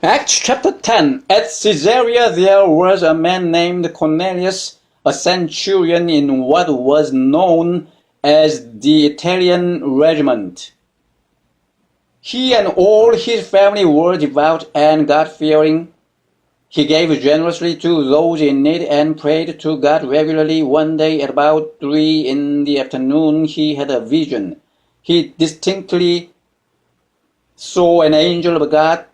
Acts chapter 10. At Caesarea there was a man named Cornelius, a centurion in what was known as the Italian regiment. He and all his family were devout and God-fearing. He gave generously to those in need and prayed to God regularly. One day at about 3 in the afternoon he had a vision. He distinctly saw an angel of God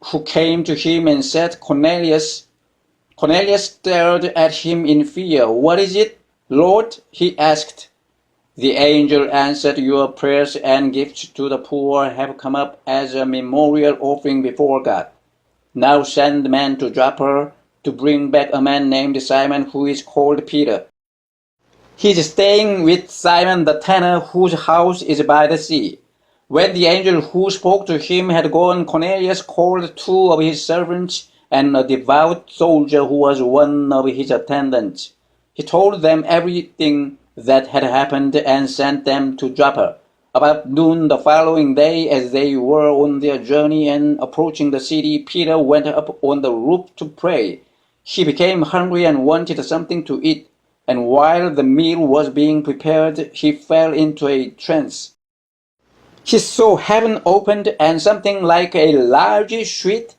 who came to him and said, Cornelius. Cornelius stared at him in fear. What is it, Lord? He asked. The angel answered, Your prayers and gifts to the poor have come up as a memorial offering before God. Now send men to Joppa to bring back a man named Simon who is called Peter. He's staying with Simon the tanner, whose house is by the sea. When the angel who spoke to him had gone, Cornelius called 2 of his servants and a devout soldier who was one of his attendants. He told them everything that had happened and sent them to Joppa. About noon the following day, as they were on their journey and approaching the city, Peter went up on the roof to pray. He became hungry and wanted something to eat, and while the meal was being prepared, he fell into a trance. He saw heaven opened and something like a large sheet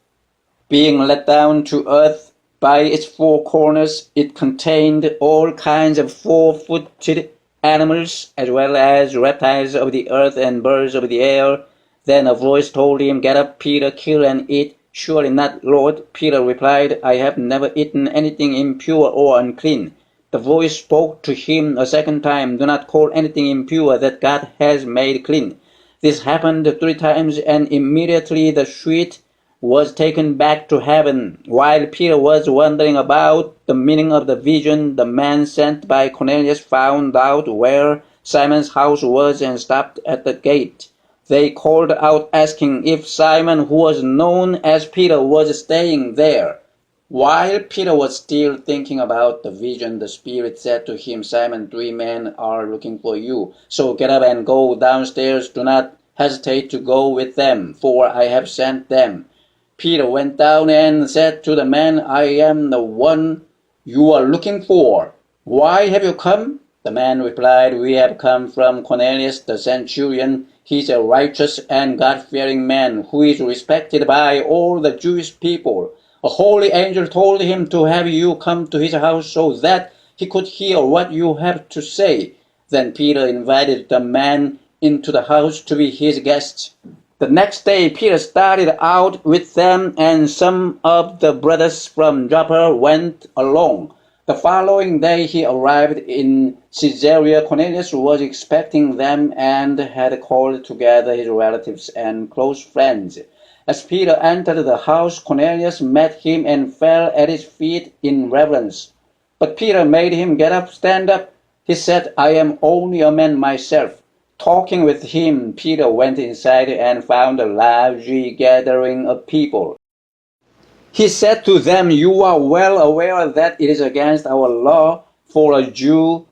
being let down to earth by its 4 corners. It contained all kinds of 4-footed animals, as well as reptiles of the earth and birds of the air. Then a voice told him, Get up, Peter, kill and eat. Surely not, Lord. Peter replied, I have never eaten anything impure or unclean. The voice spoke to him a second time, Do not call anything impure that God has made clean. This happened 3 times, and immediately the sheet was taken back to heaven. While Peter was wondering about the meaning of the vision, the man sent by Cornelius found out where Simon's house was and stopped at the gate. They called out asking if Simon, who was known as Peter, was staying there. While Peter was still thinking about the vision, the Spirit said to him, Simon, 3 men are looking for you. So get up and go downstairs. Do not hesitate to go with them, for I have sent them. Peter went down and said to the man, I am the one you are looking for. Why have you come? The man replied, We have come from Cornelius the centurion. He is a righteous and God-fearing man who is respected by all the Jewish people. A holy angel told him to have you come to his house so that he could hear what you have to say. Then Peter invited the man into the house to be his guest. The next day Peter started out with them, and some of the brothers from Joppa went along. The following day he arrived in Caesarea. Cornelius was expecting them and had called together his relatives and close friends. As Peter entered the house, Cornelius met him and fell at his feet in reverence. But Peter made him get up, stand up. He said, I am only a man myself. Talking with him, Peter went inside and found a large gathering of people. He said to them, You are well aware that it is against our law for a Jew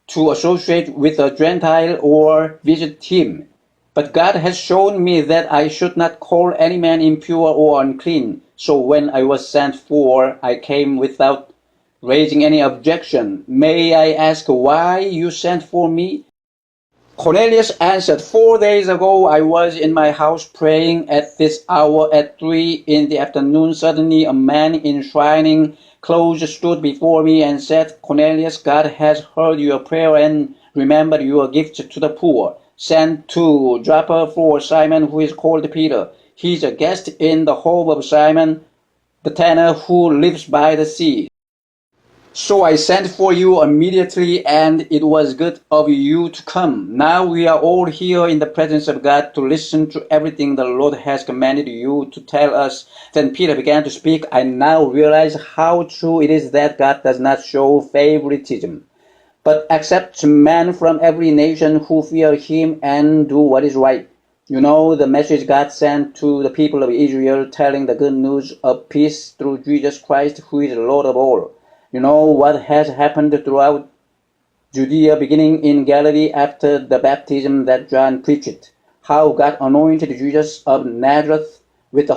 to associate with a Gentile or visit him. But God has shown me that I should not call any man impure or unclean. So when I was sent for, I came without raising any objection. May I ask why you sent for me? Cornelius answered, 4 days ago I was in my house praying at this hour at 3 in the afternoon. Suddenly a man in shining clothes stood before me and said, Cornelius, God has heard your prayer and remembered your gift to the poor. Send to Joppa for Simon, who is called Peter. He is a guest in the home of Simon the tanner, who lives by the sea. So I sent for you immediately, and it was good of you to come. Now we are all here in the presence of God to listen to everything the Lord has commanded you to tell us. Then Peter began to speak. I now realize how true it is that God does not show favoritism, but accepts men from every nation who fear him and do what is right. You know the message God sent to the people of Israel, telling the good news of peace through Jesus Christ, who is Lord of all. You know what has happened throughout Judea, beginning in Galilee after the baptism that John preached, how God anointed Jesus of Nazareth with the